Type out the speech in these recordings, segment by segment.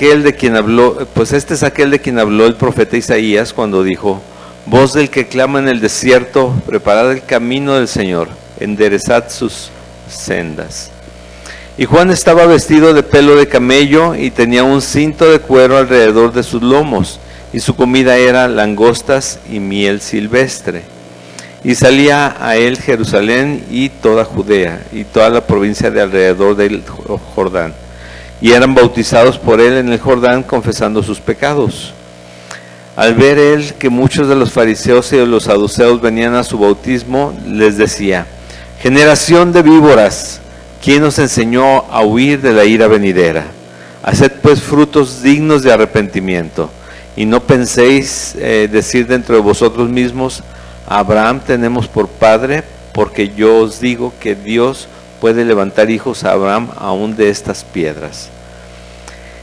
este es aquel de quien habló el profeta Isaías cuando dijo: voz del que clama en el desierto, preparad el camino del Señor, enderezad sus sendas. Y Juan estaba vestido de pelo de camello y tenía un cinto de cuero alrededor de sus lomos, y su comida era langostas y miel silvestre. Y salía a él Jerusalén y toda Judea y toda la provincia de alrededor del Jordán, y eran bautizados por él en el Jordán, confesando sus pecados. Al ver él que muchos de los fariseos y de los saduceos venían a su bautismo, les decía: generación de víboras, ¿quién os enseñó a huir de la ira venidera? Haced pues frutos dignos de arrepentimiento, y no penséis decir dentro de vosotros mismos: a Abraham tenemos por padre, porque yo os digo que Dios puede levantar hijos a Abraham aún de estas piedras.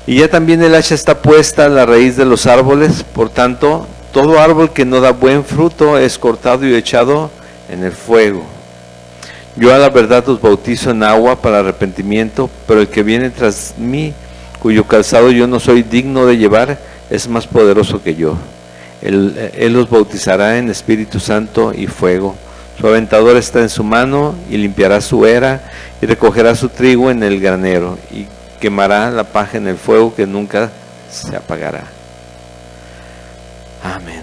Y ya también el hacha está puesta a la raíz de los árboles, por tanto, todo árbol que no da buen fruto es cortado y echado en el fuego. Yo a la verdad os bautizo en agua para arrepentimiento, pero el que viene tras mí, cuyo calzado yo no soy digno de llevar, es más poderoso que yo. Él os bautizará en Espíritu Santo y fuego. Su aventador está en su mano, y limpiará su era, y recogerá su trigo en el granero, y quemará la paja en el fuego que nunca se apagará. Amén.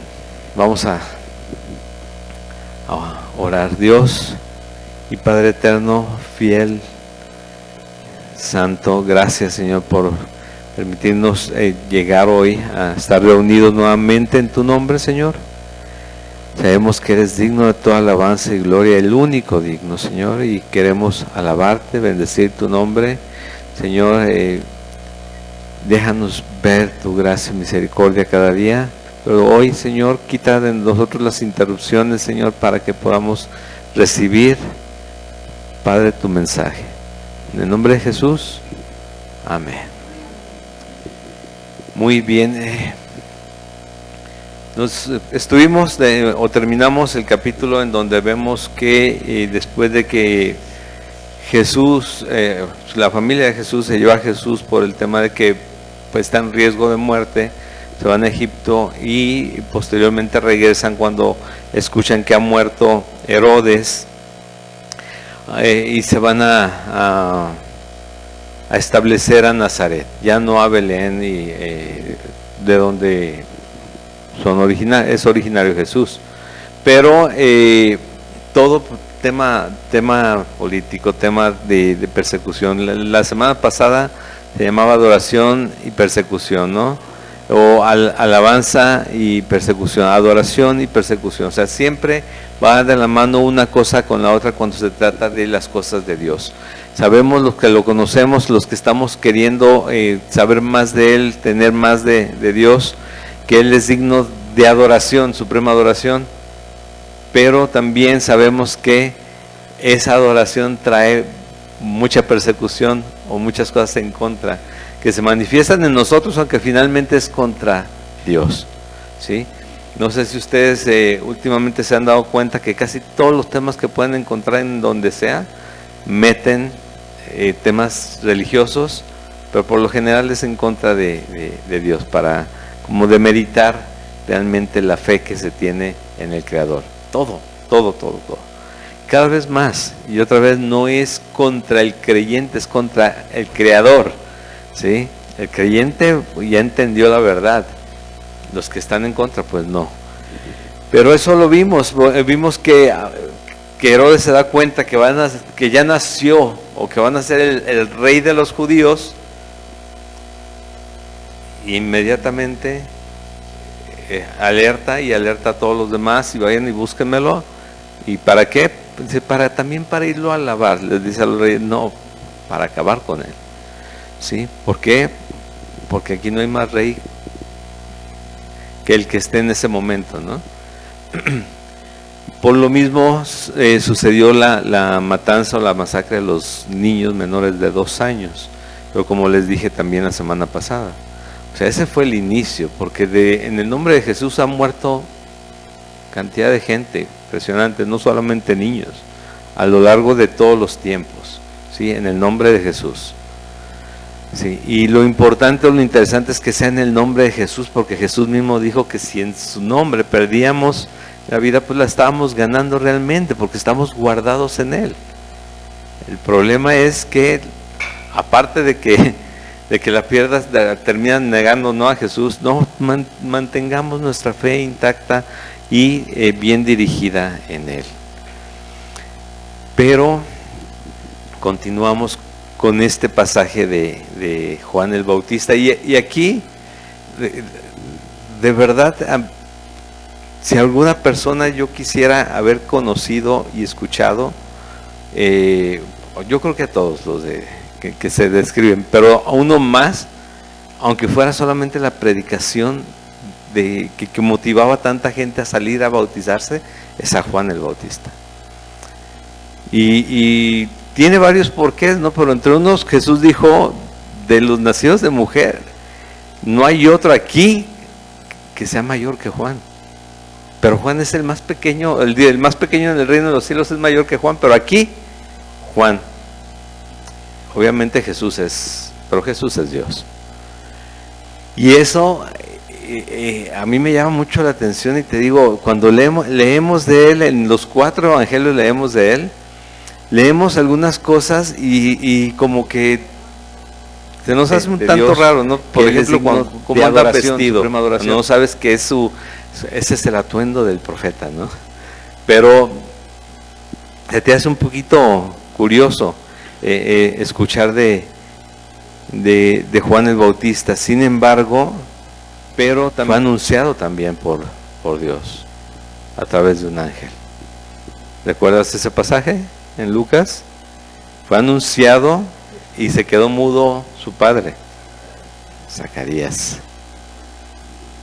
Vamos a orar. Dios y Padre eterno, fiel, santo, gracias, Señor, por permitirnos llegar hoy a estar reunidos nuevamente en tu nombre, Señor. Sabemos que eres digno de toda alabanza y gloria, el único digno, Señor, y queremos alabarte, bendecir tu nombre, Señor. Déjanos ver tu gracia y misericordia cada día, pero hoy, Señor, quita de nosotros las interrupciones, Señor, para que podamos recibir, Padre, tu mensaje. En el nombre de Jesús, amén. Muy bien, terminamos el capítulo en donde vemos que después de que Jesús, la familia de Jesús se lleva a Jesús por el tema de que pues, está en riesgo de muerte, se van a Egipto y posteriormente regresan cuando escuchan que ha muerto Herodes, y se van a establecer a Nazaret, ya no a Belén, y de donde es originario Jesús, pero todo tema político, tema de persecución. La semana pasada se llamaba adoración y persecución, ¿no? O alabanza y persecución, adoración y persecución. O sea, siempre va de la mano una cosa con la otra cuando se trata de las cosas de Dios. Sabemos los que lo conocemos, los que estamos queriendo saber más de Él, tener más de Dios, que Él es digno de adoración, suprema adoración, pero también sabemos que esa adoración trae mucha persecución o muchas cosas en contra, que se manifiestan en nosotros, aunque finalmente es contra Dios, ¿sí? No sé si ustedes últimamente se han dado cuenta que casi todos los temas que pueden encontrar en donde sea, meten temas religiosos, pero por lo general es en contra de Dios, para como demeritar realmente la fe que se tiene en el Creador. Todo. Cada vez más, y otra vez, no es contra el creyente, es contra el Creador, ¿sí? El creyente ya entendió la verdad, los que están en contra, pues no. Pero eso lo vimos que Herodes se da cuenta que ya nació, o que van a ser el rey de los judíos. Inmediatamente alerta a todos los demás, y vayan y búsquenmelo. ¿Y para qué? También para irlo a alabar. Les dice al rey: no, para acabar con él, ¿sí? ¿Por qué? Porque aquí no hay más rey que el que esté en ese momento, ¿no? Por lo mismo sucedió la matanza o la masacre de los niños menores de 2 años, pero como les dije también la semana pasada, o sea, ese fue el inicio, porque en el nombre de Jesús han muerto cantidad de gente impresionante, no solamente niños, a lo largo de todos los tiempos, ¿sí? En el nombre de Jesús. Sí, y lo importante o lo interesante es que sea en el nombre de Jesús, porque Jesús mismo dijo que si en su nombre perdíamos la vida, pues la estábamos ganando realmente, porque estamos guardados en Él. El problema es que, aparte de que la pierdas, terminan negando no a Jesús, no mantengamos nuestra fe intacta y bien dirigida en Él. Pero continuamos con este pasaje de Juan el Bautista, y aquí, de verdad, si alguna persona yo quisiera haber conocido y escuchado, yo creo que a todos los que se describen, pero a uno más, aunque fuera solamente la predicación que motivaba a tanta gente a salir a bautizarse, es a Juan el Bautista. Y tiene varios porqués, ¿no? Pero entre unos, Jesús dijo, de los nacidos de mujer, no hay otro aquí que sea mayor que Juan. Pero Juan es el más pequeño, el más pequeño en el reino de los cielos es mayor que Juan, pero aquí, Juan. Obviamente Jesús es Dios. Y eso a mí me llama mucho la atención, y te digo, cuando leemos de Él, en los 4 evangelios leemos de Él, leemos algunas cosas y como que se nos hace un tanto Dios, raro, ¿no? Por ejemplo, cómo anda vestido, no sabes que ese es el atuendo del profeta, ¿no? Pero se te hace un poquito curioso escuchar de Juan el Bautista. Sin embargo, pero también fue anunciado también por Dios a través de un ángel. ¿Recuerdas ese pasaje en Lucas? Fue anunciado y se quedó mudo su padre, Zacarías,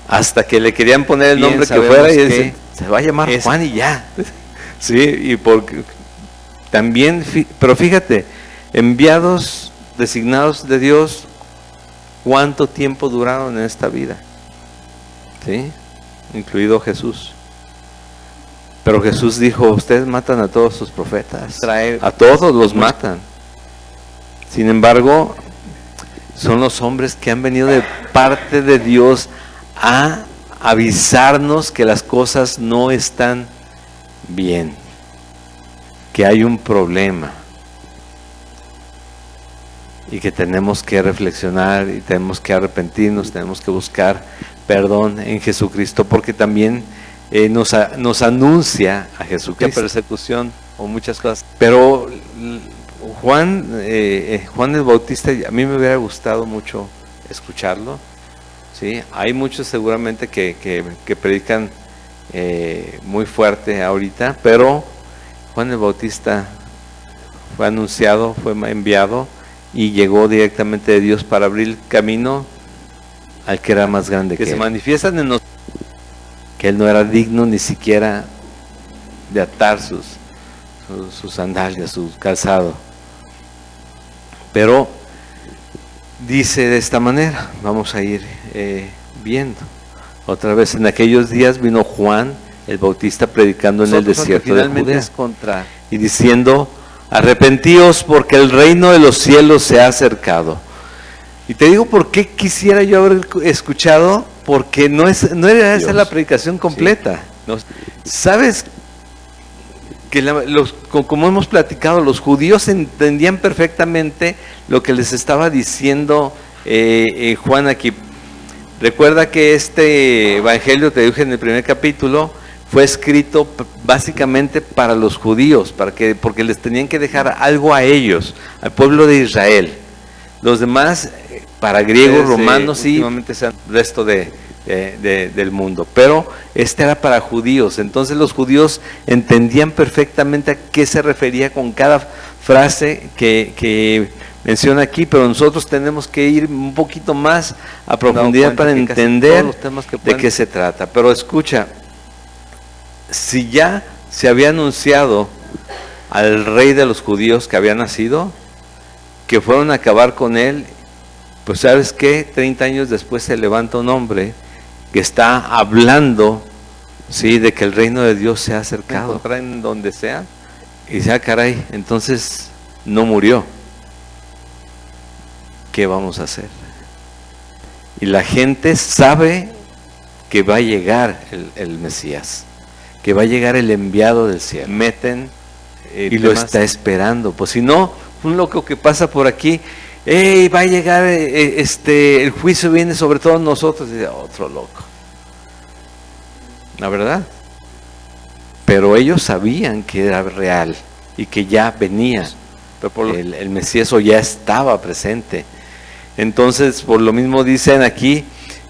hasta que le querían poner el nombre que fuera, y dice, se va a llamar Juan y ya. Sí, y porque también, pero fíjate, enviados designados de Dios, ¿cuánto tiempo duraron en esta vida? ¿Sí? Incluido Jesús. Pero Jesús dijo, ustedes matan a todos sus profetas, a todos los matan. Sin embargo, son los hombres que han venido de parte de Dios a avisarnos que las cosas no están bien, que hay un problema y que tenemos que reflexionar y tenemos que arrepentirnos, tenemos que buscar perdón en Jesucristo, porque también nos anuncia a Jesucristo persecución o muchas cosas. Pero Juan el Bautista, a mí me hubiera gustado mucho escucharlo, ¿sí? Hay muchos seguramente que predican muy fuerte ahorita, pero Juan el Bautista fue anunciado, fue enviado y llegó directamente de Dios para abrir el camino al que era más grande que él. Se manifiestan en nosotros que él no era digno ni siquiera de atar sus sandalias, su calzado. Pero dice de esta manera, vamos a ir viendo. Otra vez, en aquellos días vino Juan el Bautista predicando en el desierto de Judea y diciendo, arrepentíos porque el reino de los cielos se ha acercado. Y te digo por qué quisiera yo haber escuchado, porque no era esa la predicación completa. Sí. No, ¿sabes? Que como hemos platicado, los judíos entendían perfectamente lo que les estaba diciendo Juan aquí. Recuerda que este evangelio, te dije en el primer capítulo, fue escrito básicamente para los judíos, porque les tenían que dejar algo a ellos, al pueblo de Israel. Los demás, para griegos, romanos y últimamente el resto del mundo. Pero este era para judíos. Entonces los judíos entendían perfectamente a qué se refería con cada frase que menciona aquí, pero nosotros tenemos que ir un poquito más a profundidad para entender de qué se trata. Pero escucha, si ya se había anunciado al rey de los judíos que había nacido, que fueron a acabar con él, pues ¿sabes qué? 30 años después se levanta un hombre que está hablando, ¿sí?, de que el reino de Dios se ha acercado en donde sea, y dice, caray, entonces no murió. ¿qué vamos a hacer? Y la gente sabe que va a llegar el Mesías, que va a llegar el enviado del cielo. Meten y lo está esperando. Pues si no, un loco que pasa por aquí, ¡hey! Va a llegar, el juicio viene sobre todos nosotros. Y otro loco. La verdad. Pero ellos sabían que era real y que ya venía. El Mesías ya estaba presente. Entonces, por lo mismo dicen aquí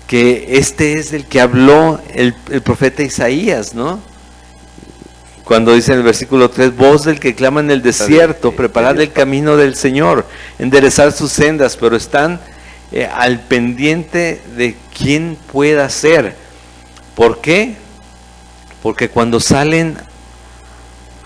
que este es el que habló el profeta Isaías, ¿no? Cuando dice en el versículo 3, voz del que clama en el desierto, preparad el camino del Señor, enderezar sus sendas, pero están al pendiente de quién pueda ser. ¿Por qué? Porque cuando salen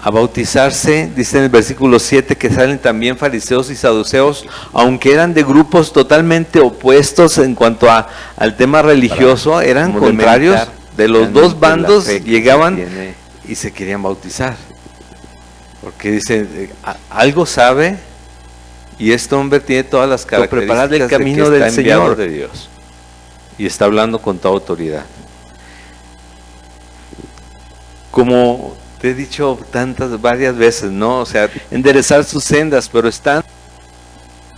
a bautizarse, dice en el versículo 7 que salen también fariseos y saduceos, aunque eran de grupos totalmente opuestos en cuanto al tema religioso, eran contrarios de los dos bandos, llegaban y se querían bautizar. Porque dice, algo sabe y este hombre tiene todas las características preparar el camino del Señor de Dios. Y está hablando con toda autoridad. Como te he dicho varias veces, ¿no? O sea, enderezar sus sendas, pero están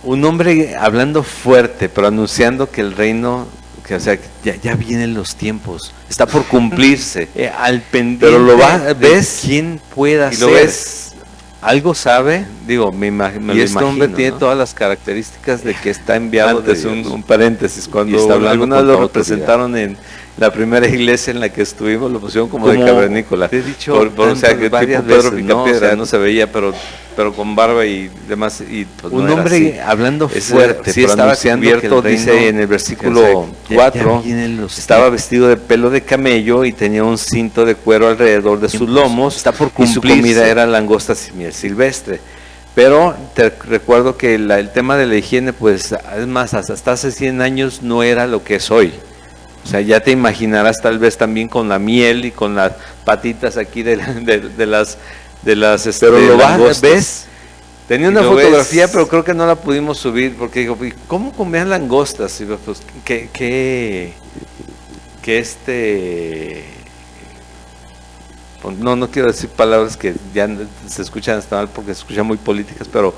un hombre hablando fuerte, pero anunciando que el reino, o sea, ya vienen los tiempos, está por cumplirse, al pendiente. Pero ves quién pueda ser. ¿Ves? Algo sabe, digo, me imagino. Y este hombre tiene todas las características de que está enviado. Antes un paréntesis, cuando algunas lo representaron en la primera iglesia en la que estuvimos, lo pusieron como de cavernícola. Te he dicho, o sea, que varias tipo Pedro Picapiedra, o sea, no se veía, pero con barba y demás. Y pues un hombre hablando fuerte, sí, estaba cubierto, dice en el versículo 4, estaba vestido de pelo de camello y tenía un cinto de cuero alrededor de sus lomos, está por cumplirse, y su comida era langostas y miel silvestre. Pero te recuerdo que el tema de la higiene, pues, es más, hasta hace 100 años no era lo que es hoy. O sea, ya te imaginarás tal vez también con la miel y con las patitas aquí de las pero lo ves. Tenía una fotografía, pero creo que no la pudimos subir porque digo, ¿cómo comían langostas? Y pues, no quiero decir palabras que ya se escuchan hasta mal porque se escuchan muy políticas, pero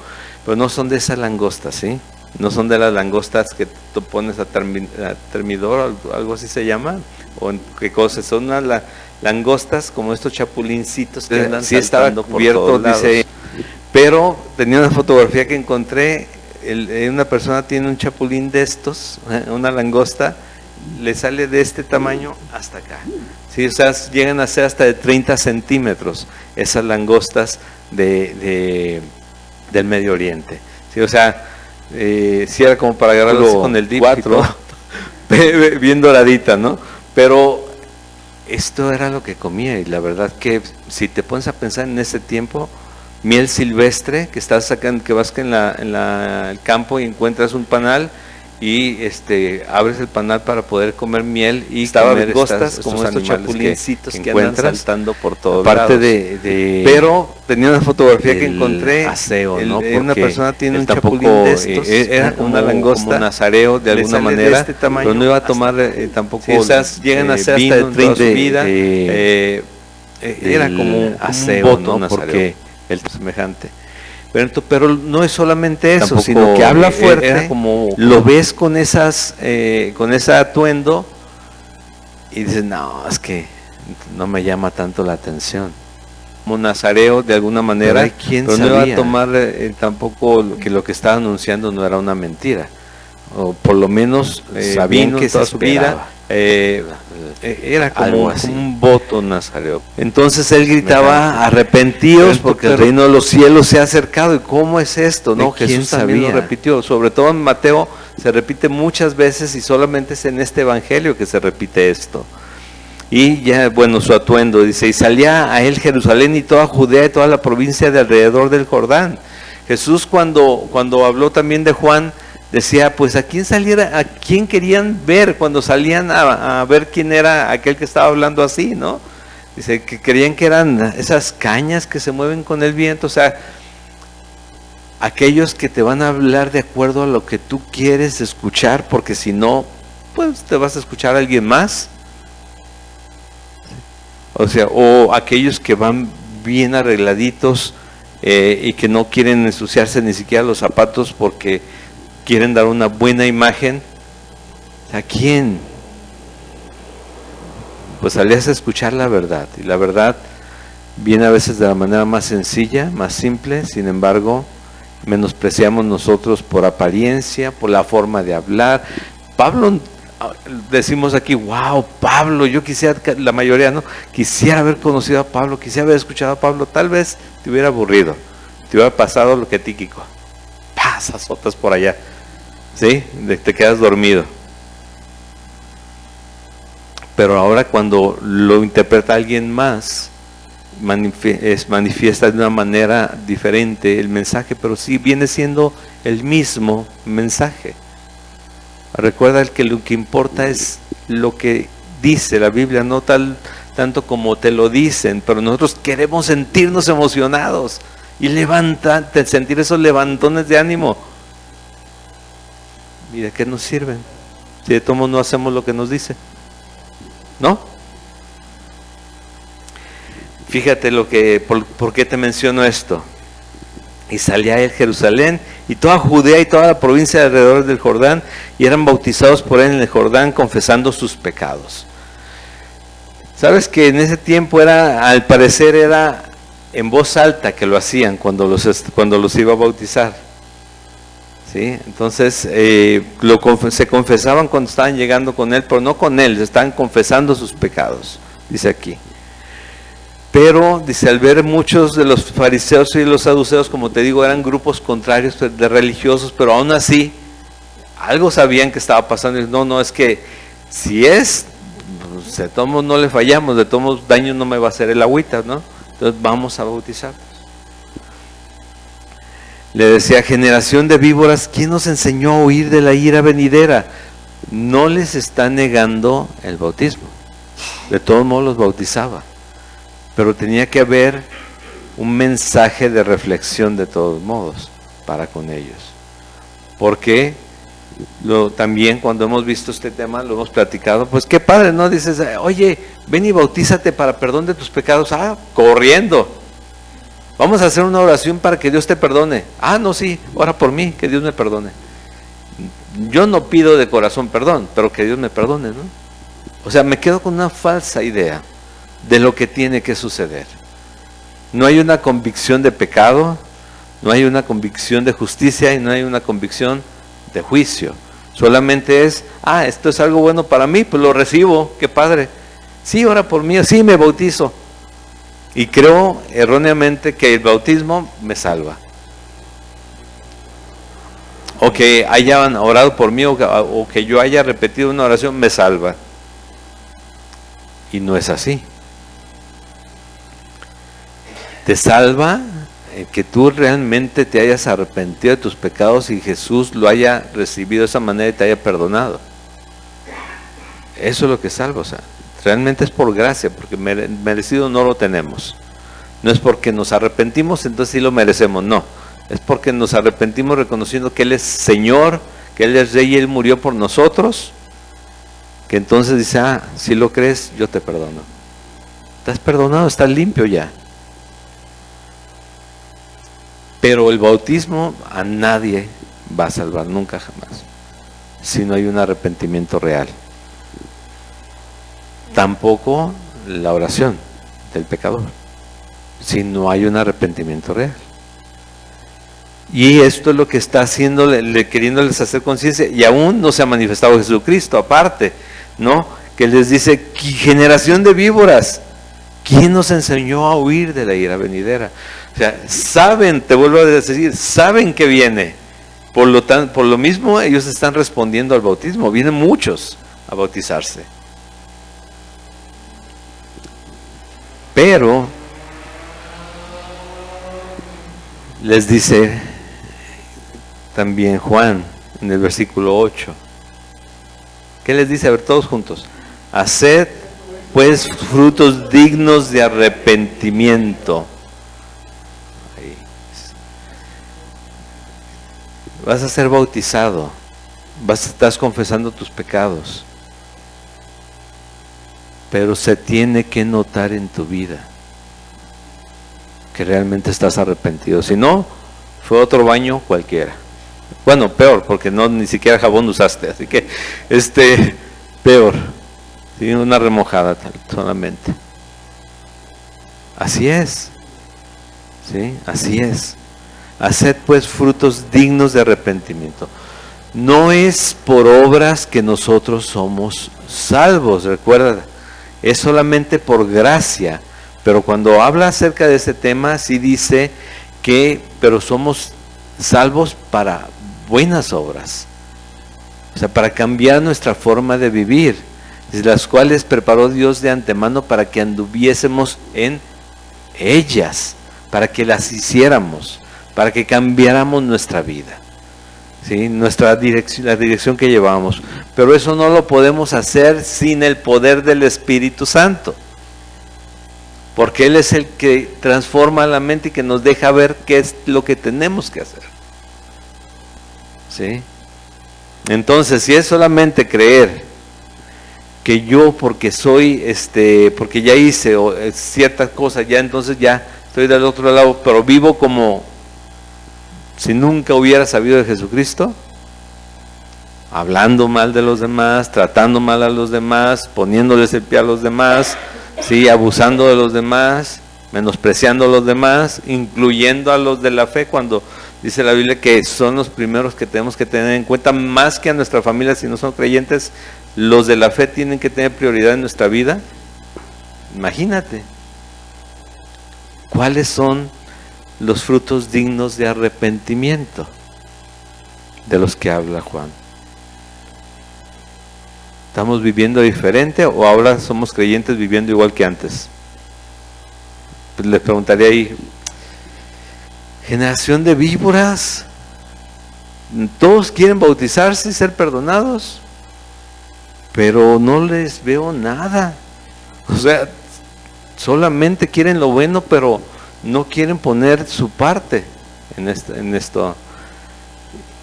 no son de esas langostas, ¿sí? No son de las langostas que tú pones a termidor, algo así se llama, o en qué cosas, son unas langostas como estos chapulincitos que andan saltando por todos lados. Dice, pero tenía una fotografía que encontré, una persona tiene un chapulín de estos, una langosta, le sale de este tamaño hasta acá. Sí, o sea, llegan a ser hasta de 30 centímetros esas langostas del Medio Oriente. Sí, o sea, sí era como para agarrarlo con el dip 4, bien doradita, ¿no? Pero esto era lo que comía y la verdad que si te pones a pensar en ese tiempo, miel silvestre, que estás sacando, que vas en el campo y encuentras un panal y abres el panal para poder comer miel y estaba langostas como estos chapulincitos que andan saltando por todos lados. Pero tenía una fotografía que encontré, aseo, ¿no? Una persona tiene un chapulín de estos, era como una langosta, como nazareo de alguna manera, de este tamaño, pero no iba a tomar tampoco, sí, o sea, llegan a ser hasta de 30 su vida, era como un aseo, ¿no? Porque el semejante. Pero no es solamente eso, tampoco, sino que habla fuerte, lo ves con con ese atuendo y dices, no, es que no me llama tanto la atención. Como nazareo de alguna manera, pero no iba a tomar tampoco que lo que estaba anunciando no era una mentira, o por lo menos sabían que toda su vida. Era como un voto nazareo. Entonces él gritaba, arrepentidos porque el reino de los cielos se ha acercado. ¿Y cómo es esto? ¿No? Jesús también lo repitió, sobre todo en Mateo se repite muchas veces y solamente es en este evangelio que se repite esto. Y ya, bueno, su atuendo dice, y salía a él Jerusalén y toda Judea y toda la provincia de alrededor del Jordán. Jesús cuando habló también de Juan, decía, pues a quién querían ver cuando salían a ver quién era aquel que estaba hablando así, ¿no? Dice que creían que eran esas cañas que se mueven con el viento. O sea, aquellos que te van a hablar de acuerdo a lo que tú quieres escuchar, porque si no, pues te vas a escuchar a alguien más. O sea, o aquellos que van bien arregladitos y que no quieren ensuciarse ni siquiera los zapatos porque quieren dar una buena imagen. ¿A quién? Pues salías a escuchar la verdad, y la verdad viene a veces de la manera más sencilla, más simple. Sin embargo, menospreciamos nosotros por apariencia, por la forma de hablar. Pablo, decimos aquí, wow, Pablo, yo quisiera, la mayoría, ¿no? Quisiera haber conocido a Pablo, quisiera haber escuchado a Pablo. Tal vez te hubiera aburrido, te hubiera pasado lo que Tíquico, pasas otras por allá, ¿sí? Te quedas dormido. Pero ahora cuando lo interpreta alguien más, manifiesta de una manera diferente el mensaje, pero sí viene siendo el mismo mensaje. Recuerda que lo que importa es lo que dice la Biblia, no tanto como te lo dicen, pero nosotros queremos sentirnos emocionados y sentir esos levantones de ánimo. ¿Y de qué nos sirven si de todos no hacemos lo que nos dice? ¿No? Fíjate por qué te menciono esto. Y salía él Jerusalén y toda Judea y toda la provincia de alrededor del Jordán, y eran bautizados por él en el Jordán, confesando sus pecados. Sabes que en ese tiempo al parecer era en voz alta que lo hacían cuando los iba a bautizar. ¿Sí? Entonces se confesaban cuando estaban llegando con él, pero no con él, estaban confesando sus pecados, dice aquí. Pero, dice, al ver muchos de los fariseos y los saduceos, como te digo, eran grupos contrarios de religiosos, pero aún así, algo sabían que estaba pasando. Y no, es que si pues, de todos modos no le fallamos, de todos modos daño no me va a hacer el agüita, ¿no? Entonces vamos a bautizarnos. Le decía, generación de víboras, ¿quién nos enseñó a huir de la ira venidera? No les está negando el bautismo, de todos modos los bautizaba. Pero tenía que haber un mensaje de reflexión de todos modos para con ellos. Porque también cuando hemos visto este tema, lo hemos platicado, pues qué padre, ¿no? Dices, oye, ven y bautízate para perdón de tus pecados. Corriendo. Vamos a hacer una oración para que Dios te perdone. No, sí, ora por mí, que Dios me perdone. Yo no pido de corazón perdón, pero que Dios me perdone, ¿no? O sea, me quedo con una falsa idea de lo que tiene que suceder. No hay una convicción de pecado, no hay una convicción de justicia y no hay una convicción de juicio. Solamente es, esto es algo bueno para mí, pues lo recibo, qué padre. Sí, ora por mí, sí, me bautizo. Y creo erróneamente que el bautismo me salva. O que hayan orado por mí o que yo haya repetido una oración me salva. Y no es así. Te salva que tú realmente te hayas arrepentido de tus pecados y Jesús lo haya recibido de esa manera y te haya perdonado. Eso es lo que salva, o sea, realmente es por gracia, porque merecido no lo tenemos. No es porque nos arrepentimos, entonces sí lo merecemos, no. Es porque nos arrepentimos reconociendo que Él es Señor, que Él es Rey y Él murió por nosotros, que entonces dice, si lo crees, yo te perdono. Estás perdonado, estás limpio ya. Pero el bautismo a nadie va a salvar, nunca jamás, si no hay un arrepentimiento real. Tampoco la oración del pecador, si no hay un arrepentimiento real. Y esto es lo que está haciendo, queriéndoles hacer conciencia, y aún no se ha manifestado Jesucristo, aparte, ¿no? Que les dice, generación de víboras, ¿quién nos enseñó a huir de la ira venidera? O sea, saben, te vuelvo a decir, saben que viene. Por lo mismo, ellos están respondiendo al bautismo. Vienen muchos a bautizarse. Pero les dice también Juan en el versículo 8. ¿Qué les dice? A ver, todos juntos. Haced pues frutos dignos de arrepentimiento. vas a ser bautizado, estás confesando tus pecados, pero se tiene que notar en tu vida que realmente estás arrepentido. Si no, fue otro baño cualquiera. Bueno, peor, porque ni siquiera jabón usaste, así que peor, ¿sí? Una remojada solamente. Así es, ¿sí? Así es. Haced pues frutos dignos de arrepentimiento. No es por obras que nosotros somos salvos, recuerda, es solamente por gracia. Pero cuando habla acerca de este tema, sí dice que, pero somos salvos para buenas obras. O sea, para cambiar nuestra forma de vivir, las cuales preparó Dios de antemano para que anduviésemos en ellas, para que las hiciéramos, para que cambiáramos nuestra vida, ¿sí? La dirección que llevamos. Pero eso no lo podemos hacer sin el poder del Espíritu Santo, porque Él es el que transforma la mente y que nos deja ver qué es lo que tenemos que hacer, ¿sí? Entonces, si es solamente creer que yo porque soy, porque ya hice ciertas cosas, ya entonces ya estoy del otro lado, pero vivo como si nunca hubiera sabido de Jesucristo, hablando mal de los demás, tratando mal a los demás, poniéndoles el pie a los demás, ¿sí? Abusando de los demás, menospreciando a los demás, incluyendo a los de la fe, cuando dice la Biblia que son los primeros que tenemos que tener en cuenta, más que a nuestra familia. Si no son creyentes, los de la fe tienen que tener prioridad en nuestra vida. Imagínate, ¿cuáles son los frutos dignos de arrepentimiento de los que habla Juan? ¿Estamos viviendo diferente o ahora somos creyentes viviendo igual que antes? Pues les preguntaría ahí, generación de víboras, todos quieren bautizarse y ser perdonados, pero no les veo nada. O sea, solamente quieren lo bueno, pero no quieren poner su parte en esto.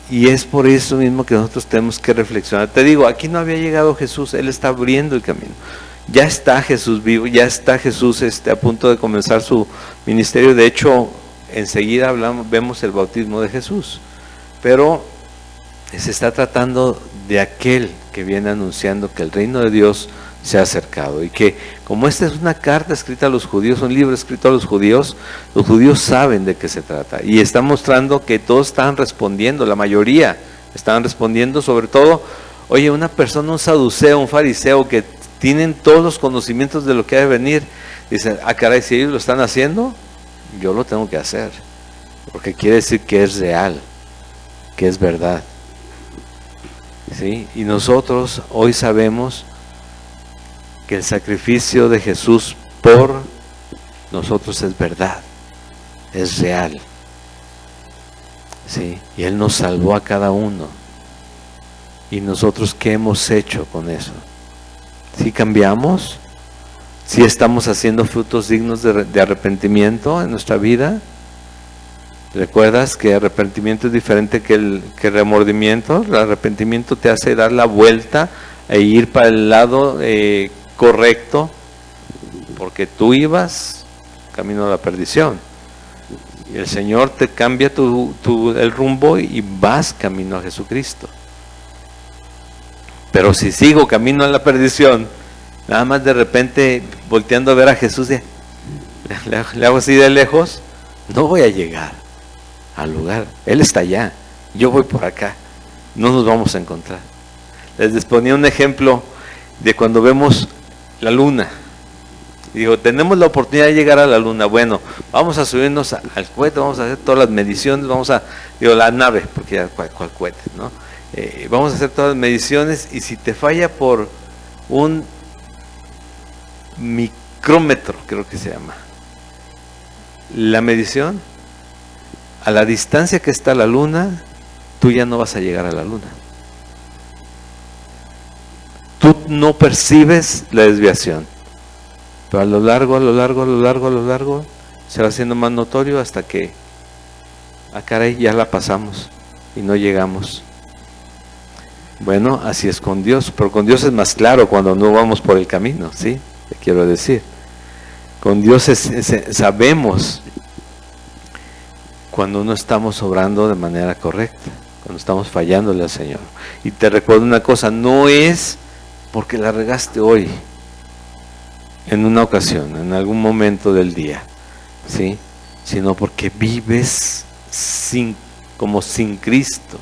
Y es por eso mismo que nosotros tenemos que reflexionar. Te digo, aquí no había llegado Jesús, Él está abriendo el camino. Ya está Jesús vivo, ya está Jesús a punto de comenzar su ministerio. De hecho, enseguida vemos el bautismo de Jesús. Pero se está tratando de aquel que viene anunciando que el reino de Dios se ha acercado, y que como esta es una carta escrita a los judíos, un libro escrito a los judíos saben de qué se trata, y está mostrando que todos están respondiendo, la mayoría están respondiendo, sobre todo, oye, una persona, un saduceo, un fariseo, que tienen todos los conocimientos de lo que ha de venir, dicen, caray, si ellos lo están haciendo, yo lo tengo que hacer, porque quiere decir que es real, que es verdad, ¿sí? Y nosotros hoy sabemos que el sacrificio de Jesús por nosotros es verdad, es real, ¿sí? Y Él nos salvó a cada uno. ¿Y nosotros qué hemos hecho con eso? ¿Sí cambiamos? ¿Sí estamos haciendo frutos dignos de arrepentimiento en nuestra vida? ¿Recuerdas que arrepentimiento es diferente que remordimiento? El arrepentimiento te hace dar la vuelta e ir para el lado correcto, porque tú ibas camino a la perdición y el Señor te cambia el rumbo y vas camino a Jesucristo. Pero si sigo camino a la perdición, nada más de repente volteando a ver a Jesús, le hago así de lejos, no voy a llegar al lugar. Él está allá, yo voy por acá, no nos vamos a encontrar. Les ponía un ejemplo de cuando vemos la luna. Digo, tenemos la oportunidad de llegar a la luna. Bueno, vamos a subirnos al cohete, vamos a hacer todas las mediciones, la nave, porque ya cuál cohete, ¿no? Vamos a hacer todas las mediciones, y si te falla por un micrómetro, creo que se llama, la medición, a la distancia que está la luna, tú ya no vas a llegar a la luna. Tú no percibes la desviación, pero a lo largo se va haciendo más notorio hasta que, caray, ya la pasamos. y no llegamos. Bueno, así es con Dios, pero con Dios es más claro cuando no vamos por el camino, ¿sí? Te quiero decir. Con Dios sabemos cuando no estamos obrando de manera correcta, cuando estamos fallándole al Señor. Y te recuerdo una cosa, no es porque la regaste hoy, en una ocasión, en algún momento del día, ¿sí? Sino porque vives como sin Cristo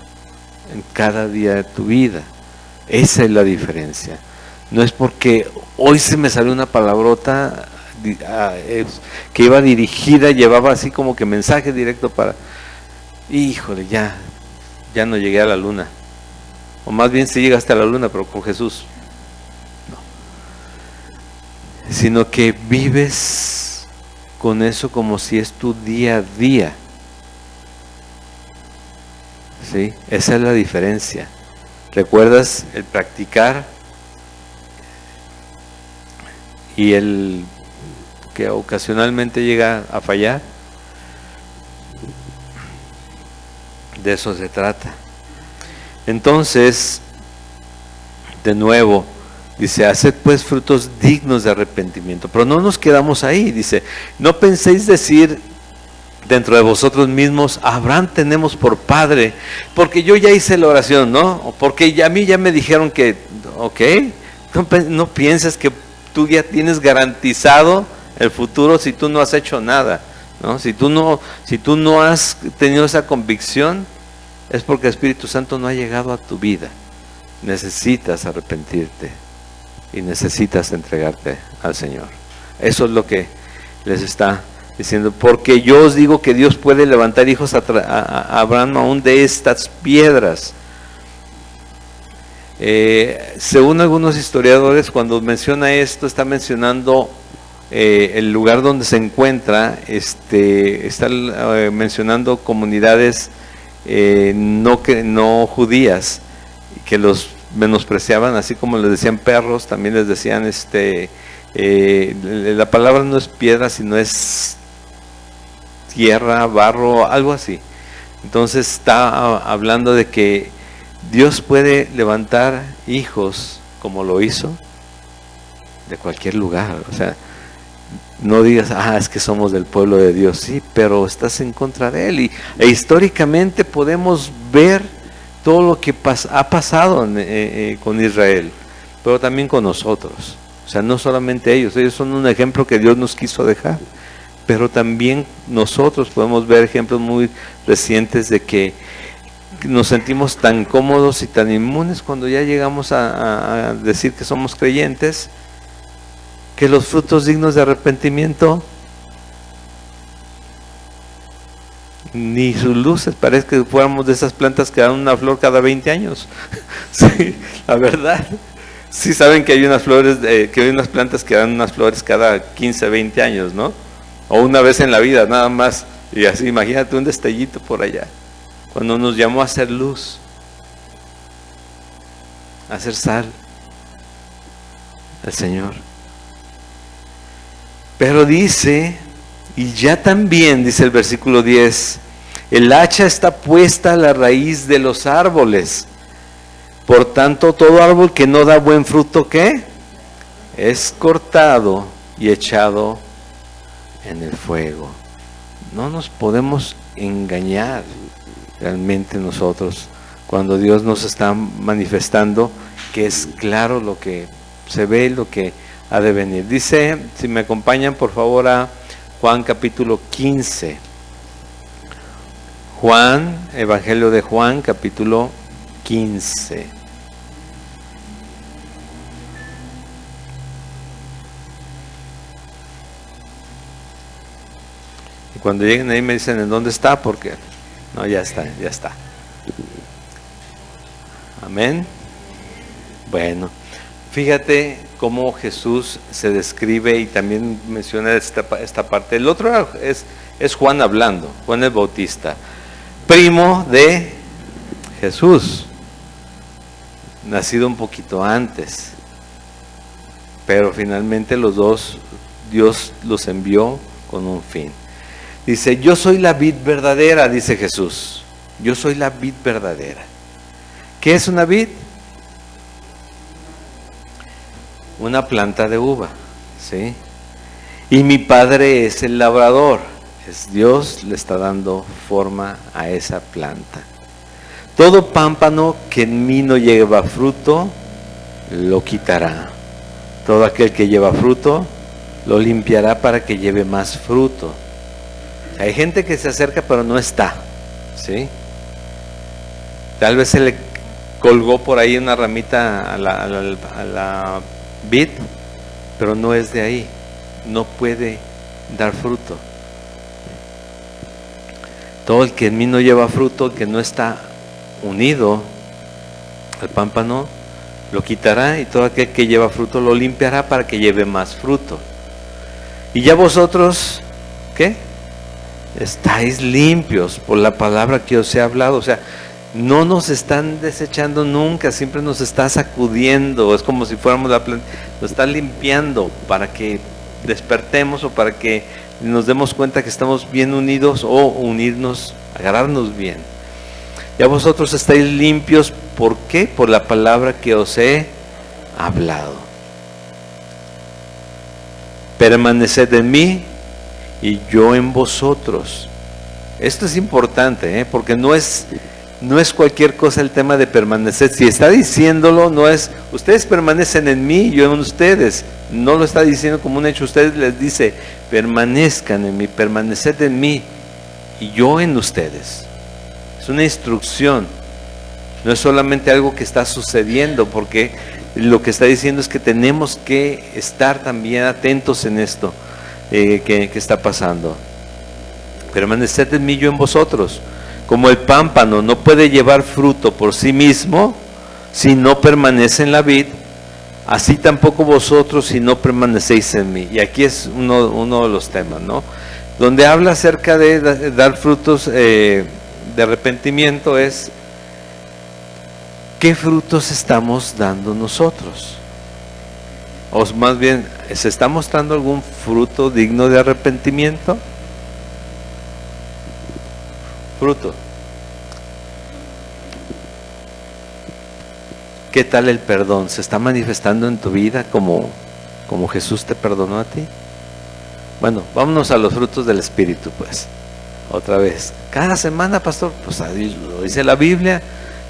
en cada día de tu vida. Esa es la diferencia. No es porque hoy se me salió una palabrota que iba dirigida, llevaba así como que mensaje directo para, híjole, ya no llegué a la luna. O más bien sí llegaste a la luna, pero con Jesús. No. Sino que vives con eso como si es tu día a día. ¿Sí? Esa es la diferencia. ¿Recuerdas el practicar y el que ocasionalmente llega a fallar? De eso se trata. Entonces, de nuevo, dice, haced pues frutos dignos de arrepentimiento. Pero no nos quedamos ahí, dice, no penséis decir dentro de vosotros mismos, Abraham tenemos por padre, porque yo ya hice la oración, ¿no? O porque a mí ya me dijeron que, ok, no pienses que tú ya tienes garantizado el futuro si tú no has hecho nada, ¿no? Si tú no has tenido esa convicción, es porque el Espíritu Santo no ha llegado a tu vida. Necesitas arrepentirte y necesitas entregarte al Señor. Eso es lo que les está diciendo, porque yo os digo que Dios puede levantar hijos a Abraham aún de estas piedras. Según algunos historiadores, cuando menciona esto, está mencionando el lugar donde se encuentra, está mencionando comunidades no judías, que los menospreciaban, así como les decían perros, también les decían, la palabra no es piedra, sino es tierra, barro, algo así. Entonces está hablando de que Dios puede levantar hijos como lo hizo de cualquier lugar. O sea, no digas, es que somos del pueblo de Dios, sí, pero estás en contra de Él. E históricamente podemos ver todo lo que ha pasado con Israel, pero también con nosotros. O sea, no solamente ellos son un ejemplo que Dios nos quiso dejar, pero también nosotros podemos ver ejemplos muy recientes de que nos sentimos tan cómodos y tan inmunes cuando ya llegamos a decir que somos creyentes, que los frutos dignos de arrepentimiento ni sus luces, parece que fuéramos de esas plantas que dan una flor cada 20 años. Sí, la verdad. Sí saben que hay unas flores, que hay unas plantas que dan unas flores cada 15, 20 años, ¿no? O una vez en la vida, nada más. Y así, imagínate un destellito por allá. Cuando nos llamó a hacer luz, a hacer sal, el Señor. Pero dice, y ya también, dice el versículo 10, el hacha está puesta a la raíz de los árboles. Por tanto, todo árbol que no da buen fruto, ¿qué? Es cortado y echado en el fuego. No nos podemos engañar realmente nosotros cuando Dios nos está manifestando que es claro lo que se ve, lo que ha de venir. Dice, si me acompañan por favor a Juan capítulo 15. Juan, Evangelio de Juan capítulo 15. Y cuando lleguen ahí me dicen en dónde está, porque no, ya está. Amén. Bueno, fíjate cómo Jesús se describe y también menciona esta parte. El otro es Juan hablando, Juan el Bautista, primo de Jesús, nacido un poquito antes, pero finalmente los dos Dios los envió con un fin. Dice, yo soy la vid verdadera, dice Jesús. Yo soy la vid verdadera. ¿Qué es una vid? Una planta de uva, ¿sí? Y mi Padre es el labrador. Es Dios, le está dando forma a esa planta. Todo pámpano que en mí no lleva fruto, lo quitará. Todo aquel que lleva fruto, lo limpiará para que lleve más fruto. Hay gente que se acerca pero no está, ¿sí? Tal vez se le colgó por ahí una ramita a la vid, pero no es de ahí, no puede dar fruto. Todo el que en mí no lleva fruto, el que no está unido al pámpano, lo quitará, y todo aquel que lleva fruto lo limpiará para que lleve más fruto. Y ya vosotros, ¿qué? Estáis limpios por la palabra que os he hablado. O sea, no nos están desechando nunca, siempre nos está sacudiendo. Es como si fuéramos la planta, nos está limpiando para que despertemos o para que nos demos cuenta que estamos bien unidos, o unirnos, agarrarnos bien. Ya vosotros estáis limpios, ¿por qué? Por la palabra que os he hablado. Permaneced en mí y yo en vosotros. Esto es importante, porque no es cualquier cosa el tema de permanecer. Si está diciéndolo, no es ustedes permanecen en mí, yo en ustedes. No lo está diciendo como un hecho. Ustedes les dice, permanezcan en mí, permaneced en mí y yo en ustedes. Es una instrucción, no es solamente algo que está sucediendo, porque lo que está diciendo es que tenemos que estar también atentos en esto que está pasando. Permaneced en mí, yo en vosotros. Como el pámpano no puede llevar fruto por sí mismo si no permanece en la vid, así tampoco vosotros si no permanecéis en mí. Y aquí es uno de los temas, ¿no? Donde habla acerca de dar frutos de arrepentimiento, es ¿qué frutos estamos dando nosotros? O más bien, ¿se está mostrando algún fruto digno de arrepentimiento? Fruto. ¿Qué tal el perdón? ¿Se está manifestando en tu vida como Jesús te perdonó a ti? Bueno, vámonos a los frutos del Espíritu, pues. Otra vez. Cada semana, pastor, pues lo dice la Biblia.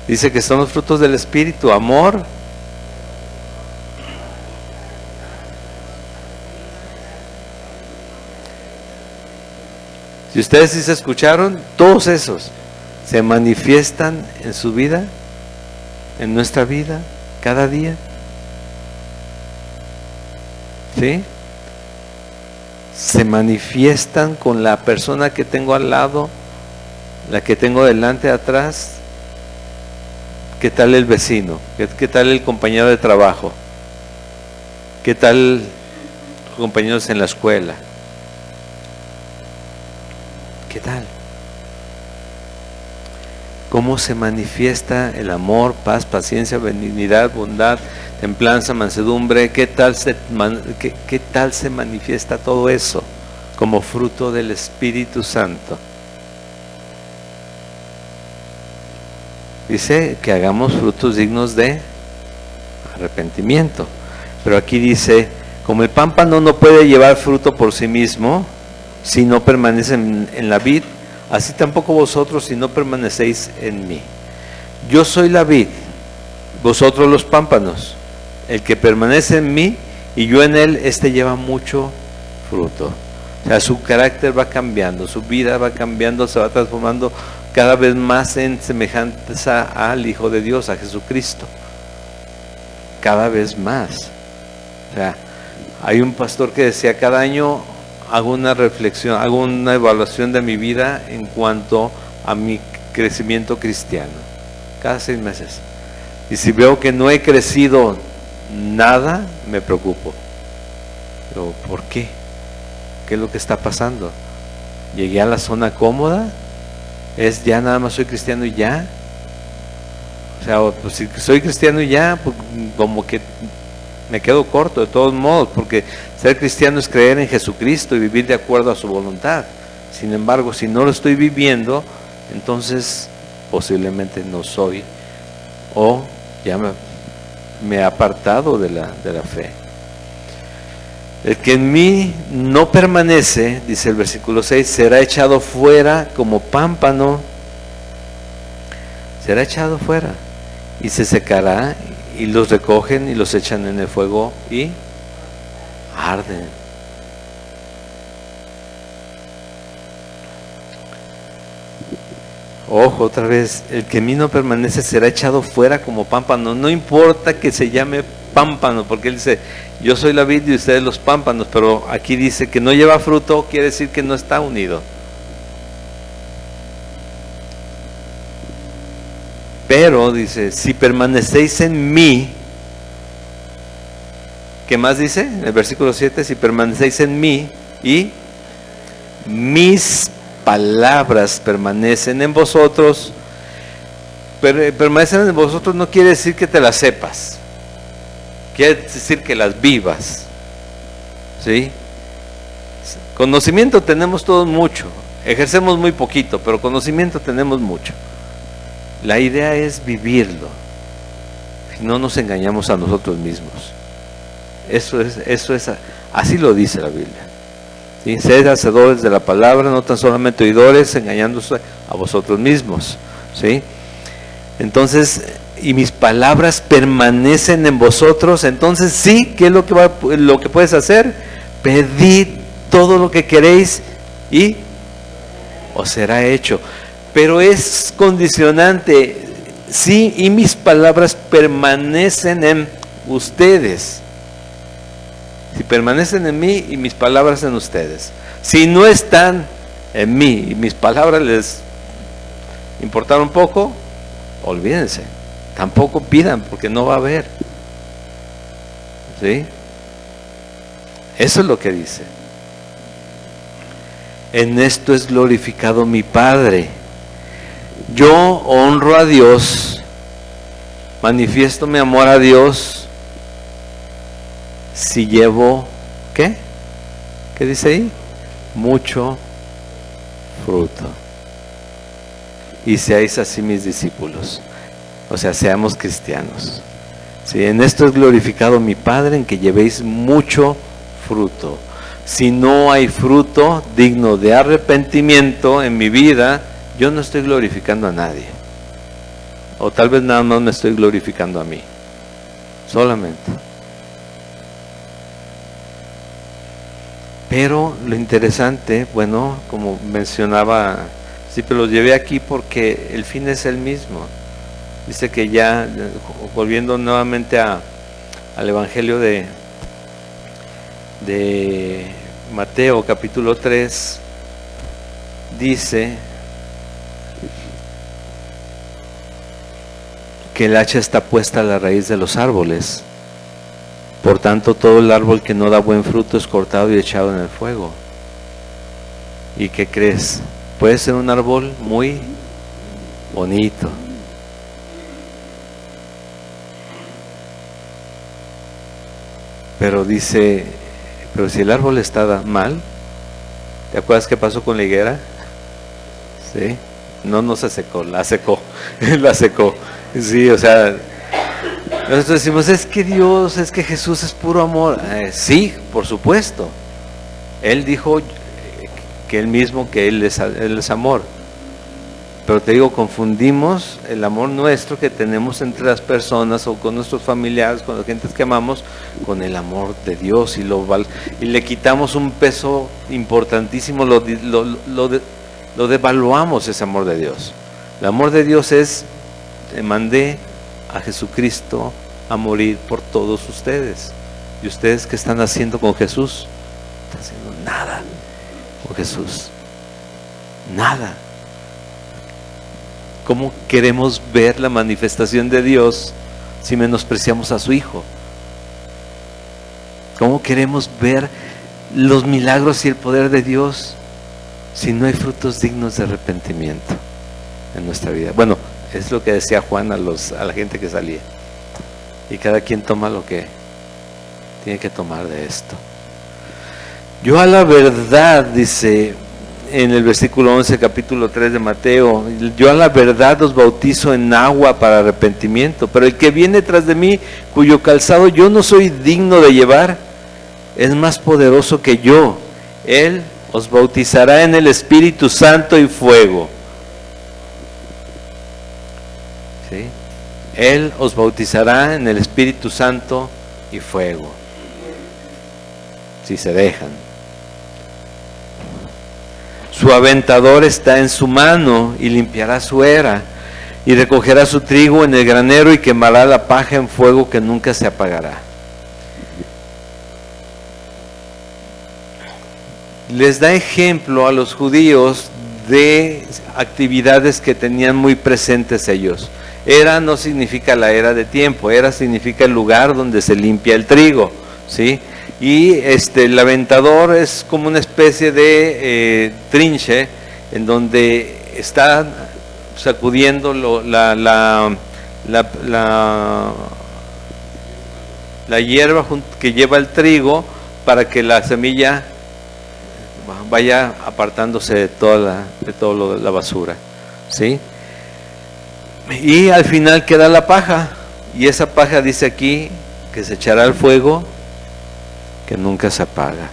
Dice que son los frutos del Espíritu: amor, si ustedes sí se escucharon, todos esos se manifiestan en su vida, en nuestra vida, cada día. ¿Sí? Se manifiestan con la persona que tengo al lado, la que tengo delante, atrás. ¿Qué tal el vecino? ¿Qué tal el compañero de trabajo? ¿Qué tal los compañeros en la escuela? ¿Qué tal? ¿Cómo se manifiesta el amor, paz, paciencia, benignidad, bondad, templanza, mansedumbre? ¿Qué tal se manifiesta todo eso como fruto del Espíritu Santo? Dice que hagamos frutos dignos de arrepentimiento. Pero aquí dice, como el pámpano no puede llevar fruto por sí mismo si no permanece en la vid, así tampoco vosotros si no permanecéis en mí. Yo soy la vid, vosotros los pámpanos. El que permanece en mí y yo en él, este lleva mucho fruto. O sea, su carácter va cambiando, su vida va cambiando, se va transformando cada vez más en semejanza al Hijo de Dios, a Jesucristo. Cada vez más. O sea, hay un pastor que decía, cada año hago una reflexión, hago una evaluación de mi vida en cuanto a mi crecimiento cristiano. Cada 6 meses. Y si veo que no he crecido nada, me preocupo. Pero, ¿por qué? ¿Qué es lo que está pasando? ¿Llegué a la zona cómoda? ¿Es ya nada más soy cristiano y ya? O sea, pues si soy cristiano y ya, pues como que me quedo corto de todos modos, porque ser cristiano es creer en Jesucristo y vivir de acuerdo a su voluntad. Sin embargo, si no lo estoy viviendo, entonces posiblemente no soy, o ya me he apartado de la fe. El que en mí no permanece, dice el versículo 6, será echado fuera como pámpano, será echado fuera y se secará, y los recogen y los echan en el fuego y arden. Ojo, otra vez, el que en mí no permanece será echado fuera como pámpano. No importa que se llame pámpano, porque él dice, yo soy la vid y ustedes los pámpanos, pero aquí dice que no lleva fruto, quiere decir que no está unido. Pero dice, si permanecéis en mí, ¿qué más dice? En el versículo 7, si permanecéis en mí y mis palabras permanecen en vosotros. Permanecen en vosotros no quiere decir que te las sepas, quiere decir que las vivas, ¿sí? Conocimiento tenemos todos mucho, ejercemos muy poquito, pero conocimiento tenemos mucho. La idea es vivirlo, si no nos engañamos a nosotros mismos. Eso es, así lo dice la Biblia. ¿Sí? Sed hacedores de la palabra, no tan solamente oidores, engañándose a vosotros mismos. ¿Sí? Entonces, y mis palabras permanecen en vosotros. Entonces, sí, ¿qué es lo que puedes hacer? Pedid todo lo que queréis y os será hecho. Pero es condicionante. Sí, y mis palabras permanecen en ustedes. Si permanecen en mí y mis palabras en ustedes. Si no están en mí y mis palabras les importaron poco, olvídense. Tampoco pidan porque no va a haber. ¿Sí? Eso es lo que dice. En esto es glorificado mi Padre. Yo honro a Dios, manifiesto mi amor a Dios, si llevo, ¿qué? ¿Qué dice ahí? Mucho fruto. Y seáis así mis discípulos. O sea, seamos cristianos. ¿Sí? En esto es glorificado mi Padre, en que llevéis mucho fruto. Si no hay fruto digno de arrepentimiento en mi vida, yo no estoy glorificando a nadie. O tal vez nada más me estoy glorificando a mí. Solamente. Pero lo interesante, bueno, como mencionaba, sí, pero los llevé aquí porque el fin es el mismo. Dice que ya, volviendo nuevamente al Evangelio de Mateo capítulo 3, dice que el hacha está puesta a la raíz de los árboles. Por tanto, todo el árbol que no da buen fruto es cortado y echado en el fuego. ¿Y qué crees? Puede ser un árbol muy bonito, pero dice, pero si el árbol está mal, ¿te acuerdas qué pasó con la higuera? ¿Sí? No se secó, la secó, la secó. Sí, o sea, nosotros decimos, es que Dios, es que Jesús es puro amor. Sí, por supuesto. Él dijo que Él mismo, que Él es amor. Pero te digo, confundimos el amor nuestro que tenemos entre las personas o con nuestros familiares, con la gente que amamos, con el amor de Dios y le quitamos un peso importantísimo, lo devaluamos ese amor de Dios. El amor de Dios es, mandé a Jesucristo a morir por todos ustedes. ¿Y ustedes qué están haciendo con Jesús? No están haciendo nada con Jesús. Nada. ¿Cómo queremos ver la manifestación de Dios si menospreciamos a su Hijo? ¿Cómo queremos ver los milagros y el poder de Dios si no hay frutos dignos de arrepentimiento en nuestra vida? Bueno, es lo que decía Juan a la gente que salía. Y cada quien toma lo que tiene que tomar de esto. Yo a la verdad, dice, en el versículo 11, capítulo 3 de Mateo: yo a la verdad os bautizo en agua para arrepentimiento, pero el que viene tras de mí, cuyo calzado yo no soy digno de llevar, es más poderoso que yo. Él os bautizará en el Espíritu Santo y fuego. ¿Sí? Él os bautizará en el Espíritu Santo y fuego, si se dejan. Su aventador está en su mano y limpiará su era, y recogerá su trigo en el granero y quemará la paja en fuego que nunca se apagará. Les da ejemplo a los judíos de actividades que tenían muy presentes ellos. Era no significa la era de tiempo, era significa el lugar donde se limpia el trigo, ¿sí? Y el aventador es como una especie de trinche en donde está sacudiendo la hierba que lleva el trigo para que la semilla vaya apartándose de toda la basura, ¿sí? Y al final queda la paja, y esa paja dice aquí que se echará al fuego que nunca se apaga.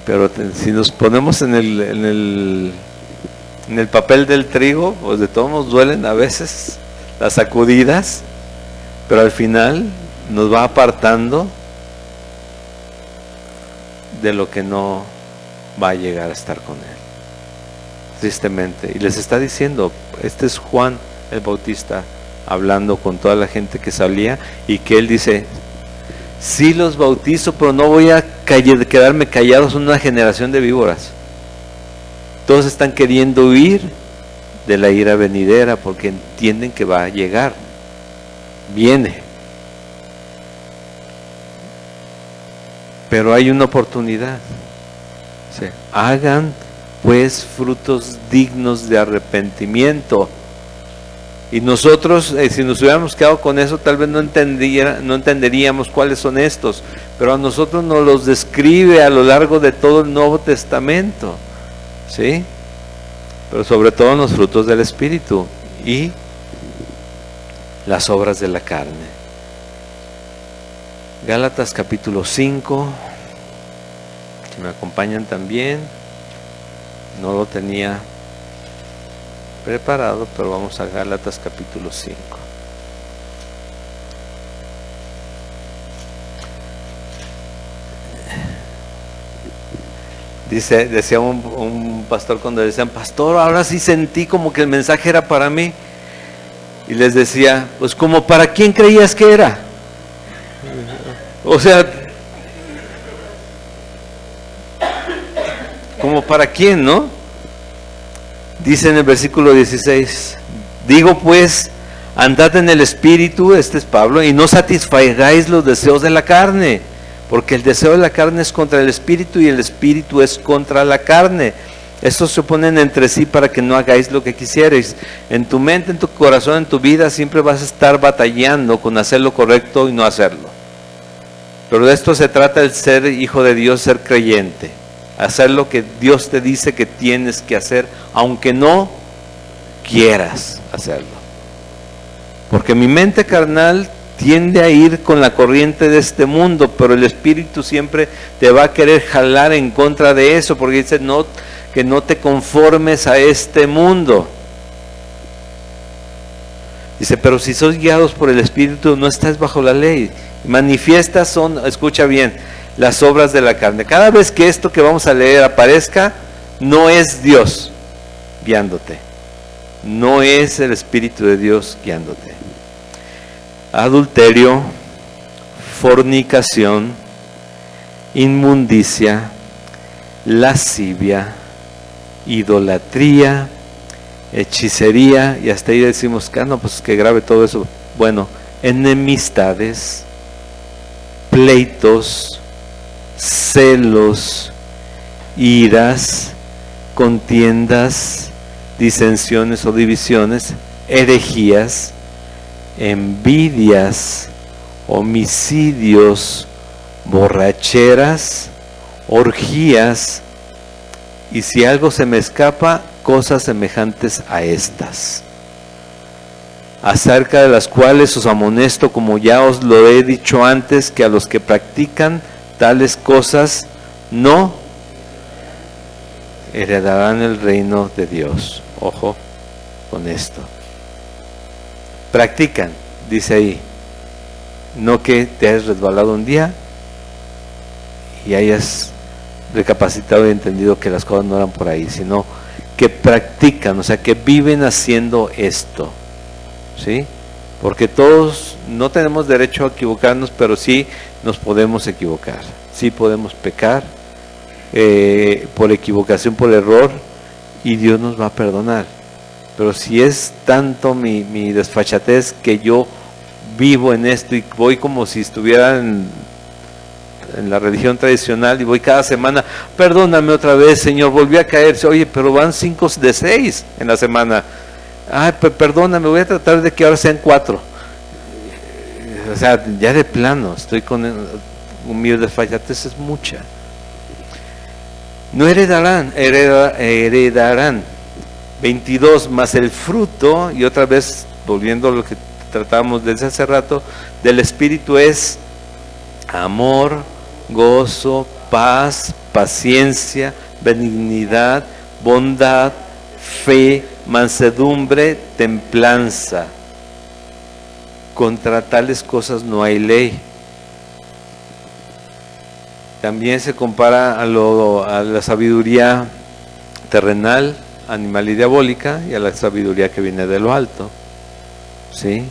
Pero si nos ponemos en el papel del trigo, pues de todos nos duelen a veces las sacudidas, pero al final nos va apartando de lo que no va a llegar a estar con él, tristemente. Y les está diciendo, este es Juan el Bautista hablando con toda la gente que salía, y que él dice: sí los bautizo, pero no voy a quedarme callados en una generación de víboras. Todos están queriendo huir de la ira venidera porque entienden que va a llegar, viene, pero hay una oportunidad. ¿Sí? Hagan pues frutos dignos de arrepentimiento. Y nosotros, si nos hubiéramos quedado con eso, tal vez no entenderíamos cuáles son estos, pero a nosotros nos los describe a lo largo de todo el Nuevo Testamento, ¿sí? Pero sobre todo en los frutos del Espíritu y las obras de la carne. Gálatas capítulo 5, si me acompañan también, no lo tenía preparado, pero vamos a Gálatas capítulo 5. Decía un pastor cuando le decían: pastor, ahora sí sentí como que el mensaje era para mí. Y les decía: pues como para quién creías que era. O sea, como para quién, ¿no? Dice en el versículo 16: digo pues, andad en el Espíritu, este es Pablo, y no satisfagáis los deseos de la carne, porque el deseo de la carne es contra el Espíritu y el Espíritu es contra la carne. Estos se oponen entre sí para que no hagáis lo que quisierais. En tu mente, en tu corazón, en tu vida siempre vas a estar batallando con hacer lo correcto y no hacerlo. Pero de esto se trata el ser hijo de Dios, ser creyente. Hacer lo que Dios te dice que tienes que hacer, aunque no quieras hacerlo. Porque mi mente carnal tiende a ir con la corriente de este mundo, pero el Espíritu siempre te va a querer jalar en contra de eso, porque dice que no te conformes a este mundo. Dice: pero si sois guiados por el Espíritu, no estás bajo la ley. Manifiestas son, escucha bien, las obras de la carne. Cada vez que esto que vamos a leer aparezca, no es Dios guiándote, no es el Espíritu de Dios guiándote. Adulterio, fornicación, inmundicia, lascivia, idolatría, hechicería, y hasta ahí decimos: no, pues que grave todo eso. Bueno, enemistades, pleitos, celos, iras, contiendas, disensiones o divisiones, herejías, envidias, homicidios, borracheras, orgías y si algo se me escapa, cosas semejantes a estas, acerca de las cuales os amonesto, como ya os lo he dicho antes, que a los que practican tales cosas no heredarán el reino de Dios. Ojo con esto. Practican, dice ahí, no que te hayas resbalado un día y hayas recapacitado y entendido que las cosas no eran por ahí, sino que practican, o sea, que viven haciendo esto, ¿sí? Porque todos no tenemos derecho a equivocarnos, pero sí nos podemos equivocar, sí podemos pecar por equivocación, por error, y Dios nos va a perdonar. Pero si es tanto mi desfachatez que yo vivo en esto y voy como si estuviera en la religión tradicional y voy cada semana, perdóname otra vez, Señor, volví a caerse. Oye, pero van 5 de 6 en la semana. Ay, perdóname, voy a tratar de que ahora sean 4. O sea, ya de plano, estoy con mi desfachatez es mucha. No heredarán, heredarán. 22, más el fruto, y otra vez volviendo a lo que tratábamos desde hace rato, del Espíritu es amor, gozo, paz, paciencia, benignidad, bondad, fe, mansedumbre, templanza. Contra tales cosas no hay ley. También se compara a la sabiduría terrenal, animal y diabólica, y a la sabiduría que viene de lo alto. ¿Sí?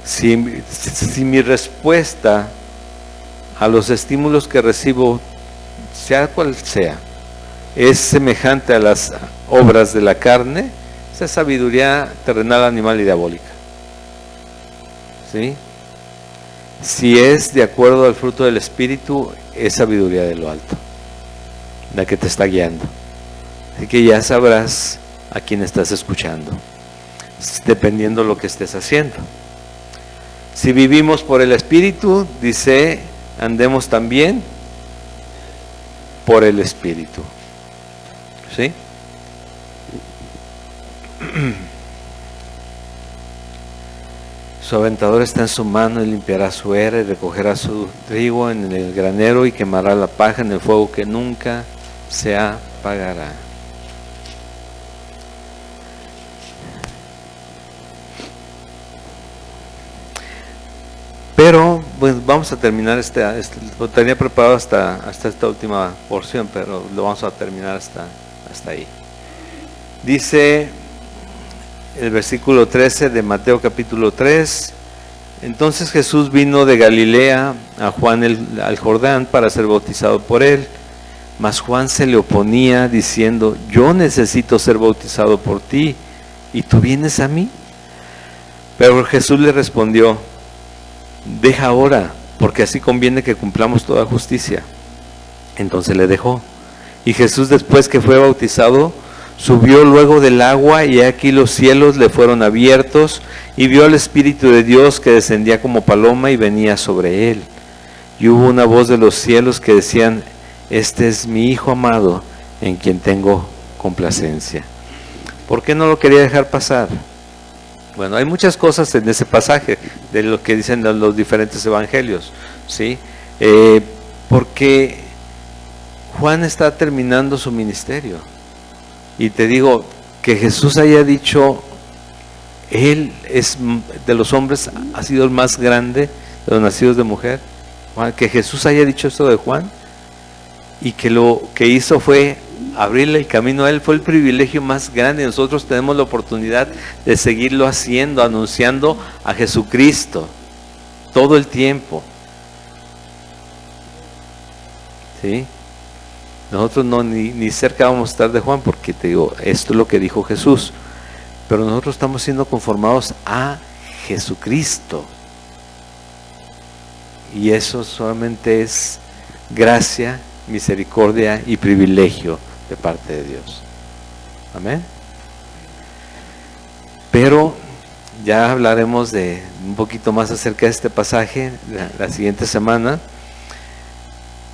Si mi respuesta a los estímulos que recibo, sea cual sea, es semejante a las obras de la carne, esa sabiduría terrenal, animal y diabólica. ¿Sí? Si es de acuerdo al fruto del Espíritu, es sabiduría de lo alto, la que te está guiando. Así que ya sabrás a quién estás escuchando, dependiendo de lo que estés haciendo. Si vivimos por el Espíritu, dice, andemos también por el Espíritu. ¿Sí? Su aventador está en su mano y limpiará su era y recogerá su trigo en el granero y quemará la paja en el fuego que nunca se apagará. Pero pues vamos a terminar lo tenía preparado hasta esta última porción, pero lo vamos a terminar hasta ahí. Dice el versículo 13 de Mateo capítulo 3: entonces Jesús vino de Galilea a Juan al Jordán para ser bautizado por él, mas Juan se le oponía diciendo, yo necesito ser bautizado por ti, ¿y tú vienes a mí? Pero Jesús le respondió, deja ahora, porque así conviene que cumplamos toda justicia. Entonces le dejó. Y Jesús, después que fue bautizado, subió luego del agua, y aquí los cielos le fueron abiertos, y vio al Espíritu de Dios que descendía como paloma y venía sobre él. Y hubo una voz de los cielos que decían, este es mi Hijo amado, en quien tengo complacencia. ¿Por qué no lo quería dejar pasar? Bueno, hay muchas cosas en ese pasaje de lo que dicen los diferentes evangelios, ¿sí? Porque Juan está terminando su ministerio. Y te digo, que Jesús haya dicho, Él es de los hombres, ha sido el más grande de los nacidos de mujer. Que Jesús haya dicho esto de Juan, y que lo que hizo fue abrirle el camino a él, fue el privilegio más grande. Nosotros tenemos la oportunidad de seguirlo haciendo, anunciando a Jesucristo todo el tiempo. ¿Sí? Nosotros ni cerca vamos a estar de Juan, porque te digo, esto es lo que dijo Jesús, pero nosotros estamos siendo conformados a Jesucristo, y eso solamente es gracia, misericordia y privilegio de parte de Dios. Amén. Pero ya hablaremos de un poquito más acerca de este pasaje la siguiente semana.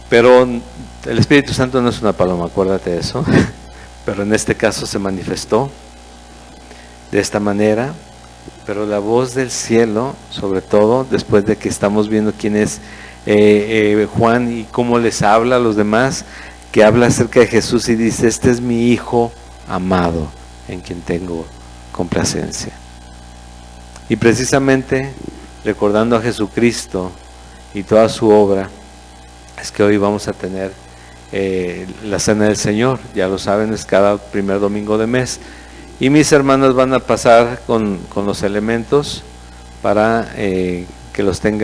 Pero el Espíritu Santo no es una paloma, acuérdate de eso. Pero en este caso se manifestó de esta manera. Pero la voz del cielo, sobre todo, después de que estamos viendo quién es Juan y cómo les habla a los demás, que habla acerca de Jesús y dice: este es mi Hijo amado, en quien tengo complacencia. Y precisamente recordando a Jesucristo y toda su obra, es que hoy vamos a tener la Cena del Señor. Ya lo saben, es cada primer domingo de mes. Y mis hermanos van a pasar con los elementos para que los tengan